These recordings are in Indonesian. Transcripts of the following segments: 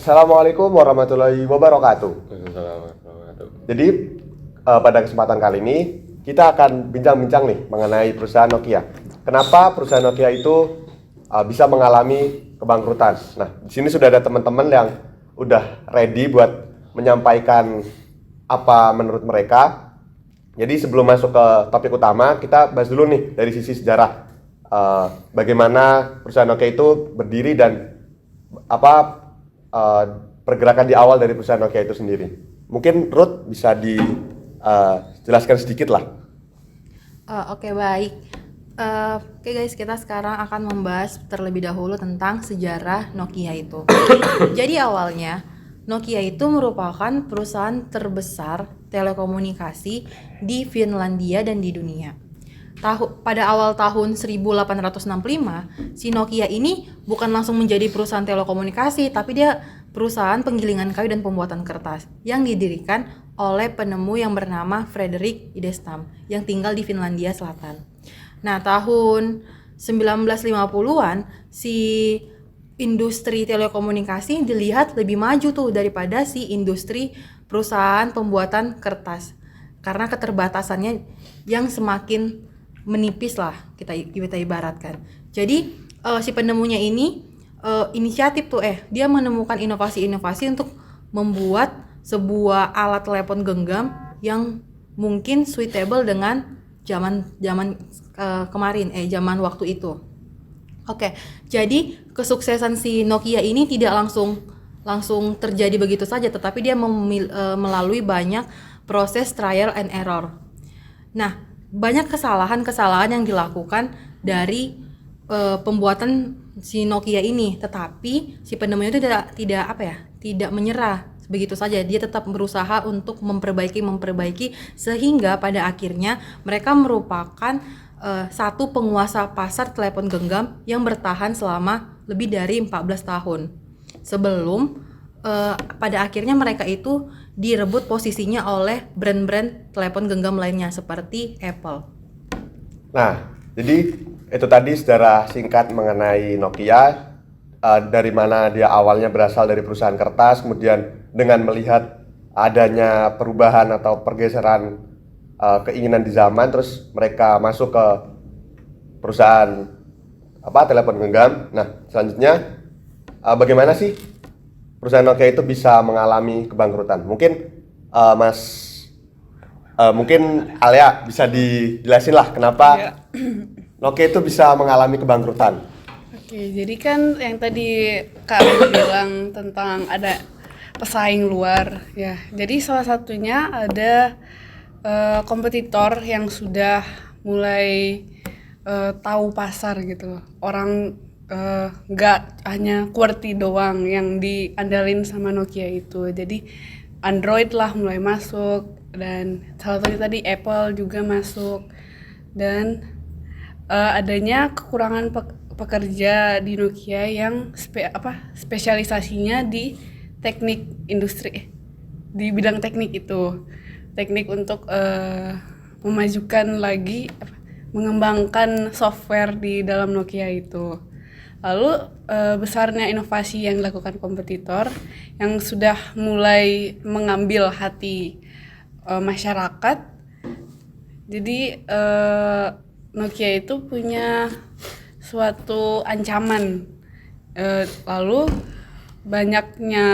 Assalamualaikum warahmatullahi wabarakatuh. Assalamualaikum. Jadi pada kesempatan kali ini kita akan bincang-bincang nih mengenai perusahaan Nokia. Kenapa perusahaan Nokia itu bisa mengalami kebangkrutan? Nah, di sini sudah ada teman-teman yang udah ready buat menyampaikan apa menurut mereka. Jadi sebelum masuk ke topik utama, kita bahas dulu nih dari sisi sejarah. Bagaimana perusahaan Nokia itu berdiri dan apa pergerakan di awal dari perusahaan Nokia itu sendiri. Mungkin Ruth bisa dijelaskan sedikit lah. Oke, baik. Oke guys, kita sekarang akan membahas terlebih dahulu tentang sejarah Nokia itu. Jadi awalnya Nokia itu merupakan perusahaan terbesar telekomunikasi di Finlandia dan di dunia. Pada awal tahun 1865, si Nokia ini bukan langsung menjadi perusahaan telekomunikasi, tapi dia perusahaan penggilingan kayu dan pembuatan kertas yang didirikan oleh penemu yang bernama Frederick Idestam yang tinggal di Finlandia Selatan. Nah, tahun 1950-an si industri telekomunikasi dilihat lebih maju tuh daripada si industri perusahaan pembuatan kertas karena keterbatasannya yang semakin menipis lah kita ibaratkan. Jadi si penemunya ini inisiatif tuh dia menemukan inovasi-inovasi untuk membuat sebuah alat telepon genggam yang mungkin suitable dengan zaman waktu itu. Oke, jadi kesuksesan si Nokia ini tidak langsung terjadi begitu saja, tetapi dia melalui banyak proses trial and error. Nah, banyak kesalahan yang dilakukan dari pembuatan si Nokia ini, tetapi si penemunya itu tidak menyerah begitu saja. Dia tetap berusaha untuk memperbaiki sehingga pada akhirnya mereka merupakan satu penguasa pasar telepon genggam yang bertahan selama lebih dari 14 tahun. Sebelum pada akhirnya mereka itu direbut posisinya oleh brand-brand telepon genggam lainnya seperti Apple. Nah, jadi itu tadi secara singkat mengenai Nokia, dari mana dia awalnya berasal dari perusahaan kertas, kemudian dengan melihat adanya perubahan atau pergeseran keinginan di zaman, terus mereka masuk ke perusahaan telepon genggam. Nah, selanjutnya bagaimana sih perusahaan Nokia itu bisa mengalami kebangkrutan? Mungkin Alia bisa dijelasin lah kenapa Nokia itu bisa mengalami kebangkrutan. Oke, jadi kan yang tadi Kak Alia bilang tentang ada pesaing luar ya. Jadi salah satunya ada kompetitor yang sudah mulai tahu pasar gitu. Orang nggak hanya QWERTY doang yang diandalin sama Nokia itu. Jadi Android lah mulai masuk dan salah satunya tadi Apple juga masuk dan adanya kekurangan pekerja di Nokia yang spesialisasinya di teknik industri di bidang teknik itu. Teknik untuk memajukan lagi mengembangkan software di dalam Nokia itu. Lalu besarnya inovasi yang dilakukan kompetitor yang sudah mulai mengambil hati masyarakat. Jadi Nokia itu punya suatu ancaman. Lalu banyaknya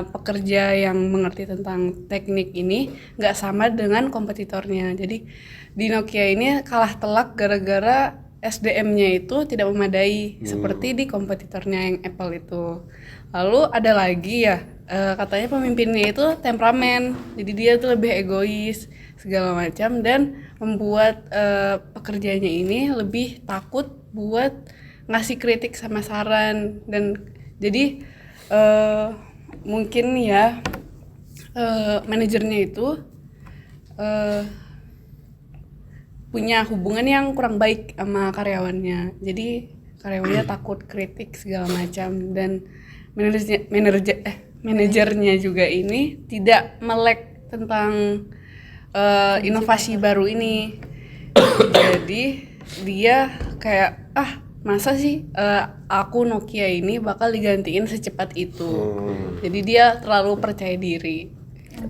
pekerja yang mengerti tentang teknik ini nggak sama dengan kompetitornya. Jadi di Nokia ini kalah telak gara-gara SDM-nya itu tidak memadai seperti di kompetitornya yang Apple itu. Lalu ada lagi ya, katanya pemimpinnya itu temperamen, jadi dia tuh lebih egois segala macam dan membuat pekerjanya ini lebih takut buat ngasih kritik sama saran dan jadi mungkin ya manajernya itu punya hubungan yang kurang baik sama karyawannya. Jadi karyawannya takut kritik segala macam dan manajernya juga ini tidak melek tentang inovasi baru ini. Jadi dia kayak masa sih aku Nokia ini bakal digantiin secepat itu. Hmm. Jadi dia terlalu percaya diri.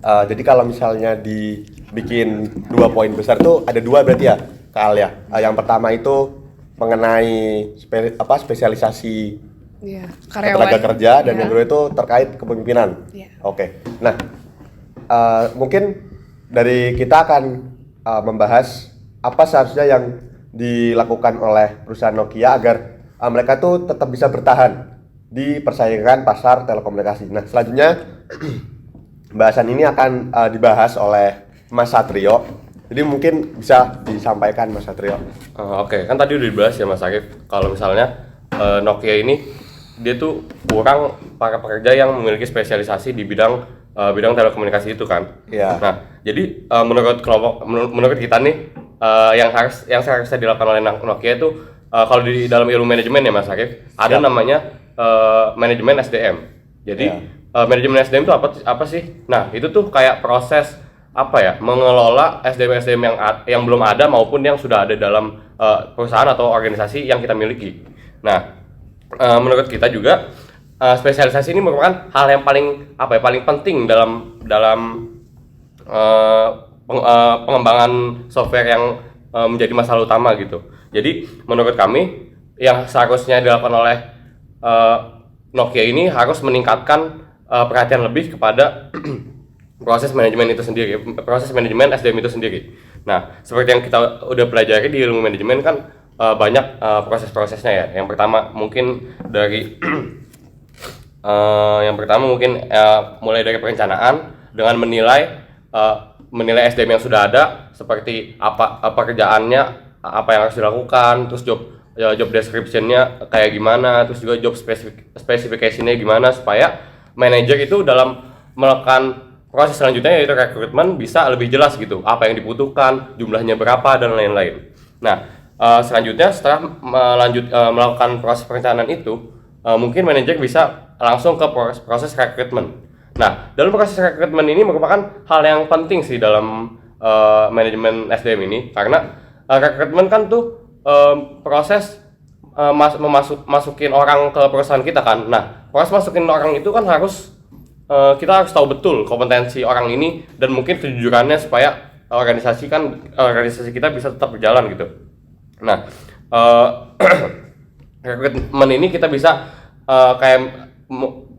Jadi kalau misalnya dibikin 2 poin besar tuh ada 2 berarti ya, Kak Alia. Yang pertama itu mengenai spesialisasi Iya, tenaga kerja, dan Iya. yang kedua itu terkait kepemimpinan. Iya. Oke. Nah, mungkin dari kita akan membahas apa seharusnya yang dilakukan oleh perusahaan Nokia agar mereka tuh tetap bisa bertahan di persaingan pasar telekomunikasi. Nah, selanjutnya bahasan ini akan dibahas oleh Mas Satrio. Jadi mungkin bisa disampaikan Mas Satrio. Oke, kan tadi udah dibahas ya Mas Arif, kalau misalnya Nokia ini dia tuh kurang para pekerja yang memiliki spesialisasi di bidang telekomunikasi itu kan. Iya. Nah, jadi menurut kita nih yang seharusnya dilakukan oleh Nokia itu kalau di dalam ilmu manajemen ya Mas Arif, ada namanya manajemen SDM. Jadi manajemen SDM itu apa sih? Nah, itu tuh kayak proses mengelola SDM yang belum ada maupun yang sudah ada dalam perusahaan atau organisasi yang kita miliki. Nah, menurut kita juga spesialisasi ini merupakan hal yang paling penting dalam pengembangan software yang menjadi masalah utama gitu. Jadi menurut kami yang seharusnya dilakukan oleh Nokia ini harus meningkatkan perhatian lebih kepada proses manajemen itu sendiri, proses manajemen SDM itu sendiri. Nah, seperti yang kita udah pelajari di ilmu manajemen kan banyak proses-prosesnya ya. Yang pertama mungkin dari mulai dari perencanaan dengan menilai SDM yang sudah ada seperti apa kerjaannya, apa yang harus dilakukan, terus job description-nya kayak gimana, terus juga job specification-nya gimana supaya manajer itu dalam melakukan proses selanjutnya yaitu rekrutmen bisa lebih jelas gitu apa yang dibutuhkan, jumlahnya berapa dan lain-lain. Nah, selanjutnya setelah melakukan proses perencanaan itu, mungkin manajer bisa langsung ke proses rekrutmen. Nah, dalam proses rekrutmen ini merupakan hal yang penting sih dalam manajemen SDM ini karena rekrutmen kan tuh proses masukin orang ke perusahaan kita kan. Nah, proses masukin orang itu kan kita harus tahu betul kompetensi orang ini dan mungkin kejujurannya supaya organisasi kita bisa tetap berjalan gitu. Nah, rekrutmen ini kita bisa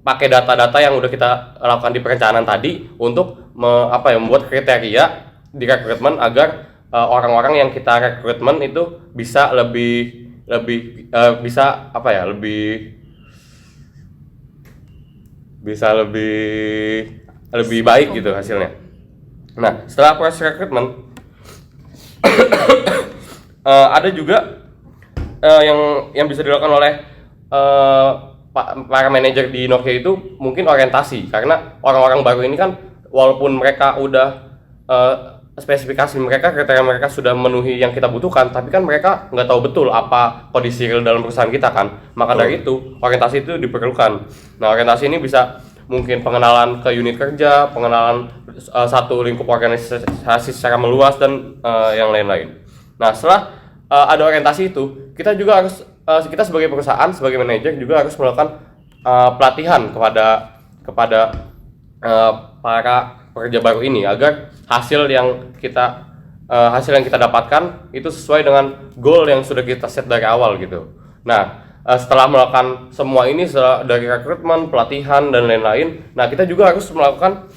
pakai data-data yang udah kita lakukan di perencanaan tadi untuk membuat kriteria di rekrutmen agar orang-orang yang kita rekrutmen itu bisa lebih baik gitu hasilnya. Nah, setelah proses rekrutmen ada juga yang bisa dilakukan oleh para manajer di Nokia itu mungkin orientasi, karena orang-orang baru ini kan walaupun mereka udah spesifikasi mereka, kriteria mereka sudah memenuhi yang kita butuhkan, tapi kan mereka nggak tahu betul apa kondisi real dalam perusahaan kita kan. Maka dari itu orientasi itu diperlukan. Nah, orientasi ini bisa mungkin pengenalan ke unit kerja, pengenalan satu lingkup organisasi secara meluas dan yang lain-lain. Nah, setelah ada orientasi itu, kita juga harus kita sebagai perusahaan, sebagai manajer juga harus melakukan pelatihan kepada para pekerja baru ini agar hasil yang kita dapatkan itu sesuai dengan goal yang sudah kita set dari awal gitu. Nah, setelah melakukan semua ini dari rekrutmen, pelatihan dan lain-lain, nah kita juga harus melakukan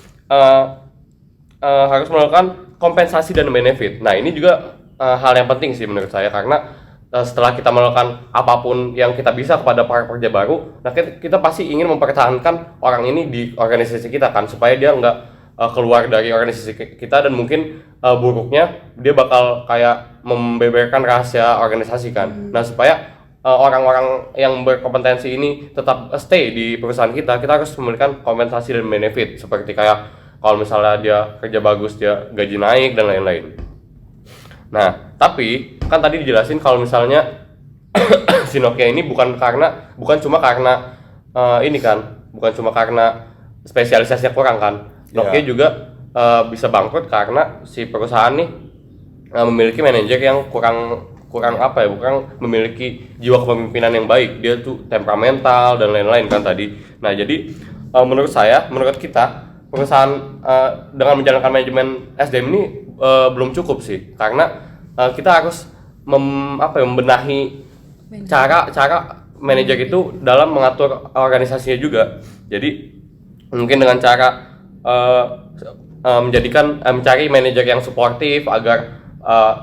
kompensasi dan benefit. Nah, ini juga hal yang penting sih menurut saya, karena setelah kita melakukan apapun yang kita bisa kepada para pekerja baru, nah kita pasti ingin mempertahankan orang ini di organisasi kita kan, supaya dia nggak keluar dari organisasi kita dan mungkin buruknya dia bakal kayak membeberkan rahasia organisasi kan. Nah, supaya orang-orang yang berkompetensi ini tetap stay di perusahaan kita harus memberikan kompensasi dan benefit, seperti kayak kalau misalnya dia kerja bagus dia gaji naik dan lain-lain. Nah, tapi kan tadi dijelasin kalau misalnya si Nokia ini bukan cuma karena spesialisasinya kurang kan. Nokia juga bisa bangkrut karena si perusahaan nih memiliki manajer yang kurang kurang apa ya, kurang memiliki jiwa kepemimpinan yang baik. Dia tuh temperamental dan lain-lain kan tadi. Nah, jadi menurut kita perusahaan dengan menjalankan manajemen SDM ini belum cukup sih, karena kita harus membenahi cara manajer itu dalam mengatur organisasinya juga. Jadi mungkin dengan cara mencari manajer yang suportif agar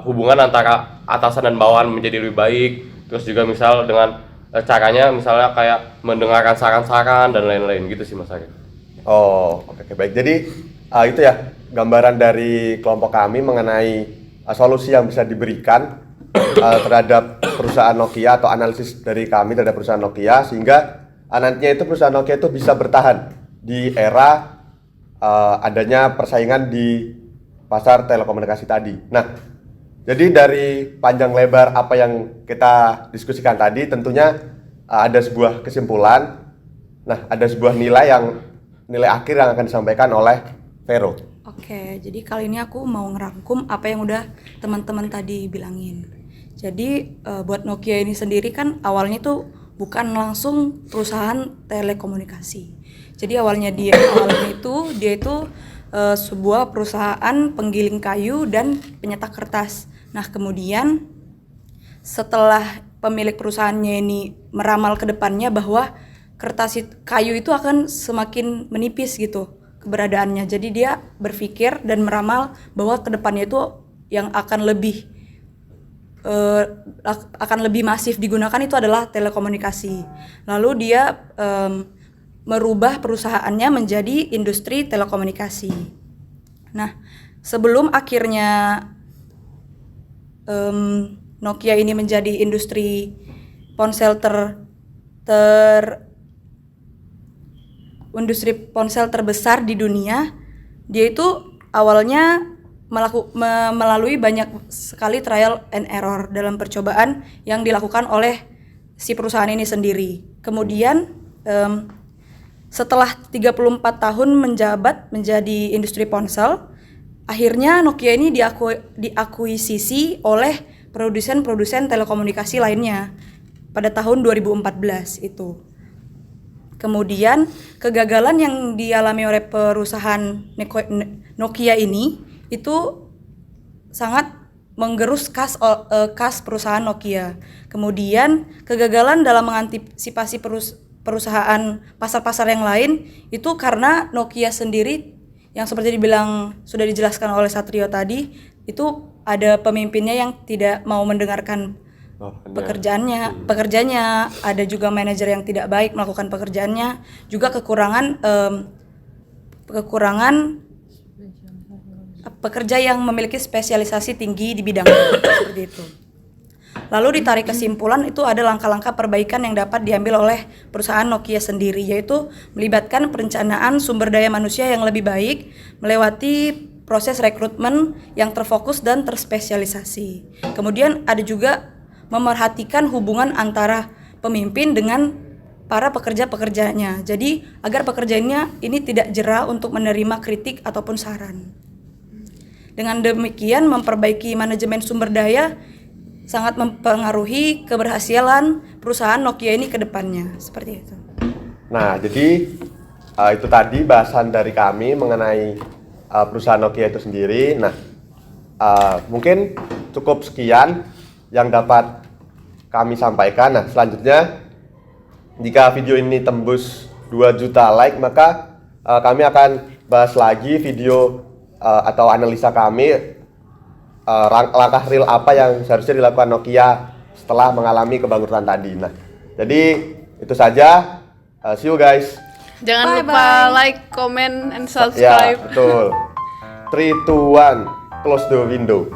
hubungan antara atasan dan bawahan menjadi lebih baik. Terus juga misal dengan caranya misalnya kayak mendengarkan saran-saran dan lain-lain gitu sih Mas Arif. Oh, oke, baik. Jadi itu ya gambaran dari kelompok kami mengenai solusi yang bisa diberikan terhadap perusahaan Nokia, atau analisis dari kami terhadap perusahaan Nokia, sehingga nantinya itu perusahaan Nokia itu bisa bertahan di era adanya persaingan di pasar telekomunikasi tadi. Nah, jadi dari panjang lebar apa yang kita diskusikan tadi, tentunya ada sebuah kesimpulan. Nah, ada sebuah nilai akhir yang akan disampaikan oleh Vero. Oke, jadi kali ini aku mau ngerangkum apa yang udah teman-teman tadi bilangin. Jadi buat Nokia ini sendiri kan awalnya tuh bukan langsung perusahaan telekomunikasi. Jadi awalnya dia itu sebuah perusahaan penggiling kayu dan penyetak kertas. Nah, kemudian setelah pemilik perusahaannya ini meramal ke depannya bahwa kayu itu akan semakin menipis gitu keberadaannya. Jadi dia berpikir dan meramal bahwa ke depannya itu yang akan lebih masif digunakan itu adalah telekomunikasi. Lalu dia merubah perusahaannya menjadi industri telekomunikasi. Nah, sebelum akhirnya Nokia ini menjadi industri ponsel industri ponsel terbesar di dunia, dia itu awalnya melalui banyak sekali trial and error dalam percobaan yang dilakukan oleh si perusahaan ini sendiri. Kemudian setelah 34 tahun menjabat menjadi industri ponsel, akhirnya Nokia ini diakuisisi oleh produsen-produsen telekomunikasi lainnya pada tahun 2014 itu. Kemudian kegagalan yang dialami oleh perusahaan Nokia ini itu sangat menggerus kas perusahaan Nokia. Kemudian kegagalan dalam mengantisipasi perusahaan pasar-pasar yang lain itu karena Nokia sendiri yang seperti sudah dijelaskan oleh Satrio tadi, itu ada pemimpinnya yang tidak mau mendengarkan pekerjaannya, ada juga manajer yang tidak baik melakukan pekerjaannya, juga kekurangan pekerja yang memiliki spesialisasi tinggi di bidang seperti itu. Lalu ditarik kesimpulan itu ada langkah-langkah perbaikan yang dapat diambil oleh perusahaan Nokia sendiri, yaitu melibatkan perencanaan sumber daya manusia yang lebih baik, melewati proses rekrutmen yang terfokus dan terspesialisasi. Kemudian ada juga memerhatikan hubungan antara pemimpin dengan para pekerja-pekerjanya. Jadi agar pekerjaannya ini tidak jera untuk menerima kritik ataupun saran. Dengan demikian memperbaiki manajemen sumber daya sangat mempengaruhi keberhasilan perusahaan Nokia ini ke depannya. Seperti itu. Nah, jadi itu tadi bahasan dari kami mengenai perusahaan Nokia itu sendiri. Nah, mungkin cukup sekian yang dapat kami sampaikan. Nah, selanjutnya jika video ini tembus 2 juta like, maka kami akan bahas lagi video atau analisa kami langkah real apa yang seharusnya dilakukan Nokia setelah mengalami kebangkrutan tadi. Nah, jadi itu saja. See you guys. Jangan lupa like, comment, and Ya, subscribe. betul. 3, 2, 1, close the window.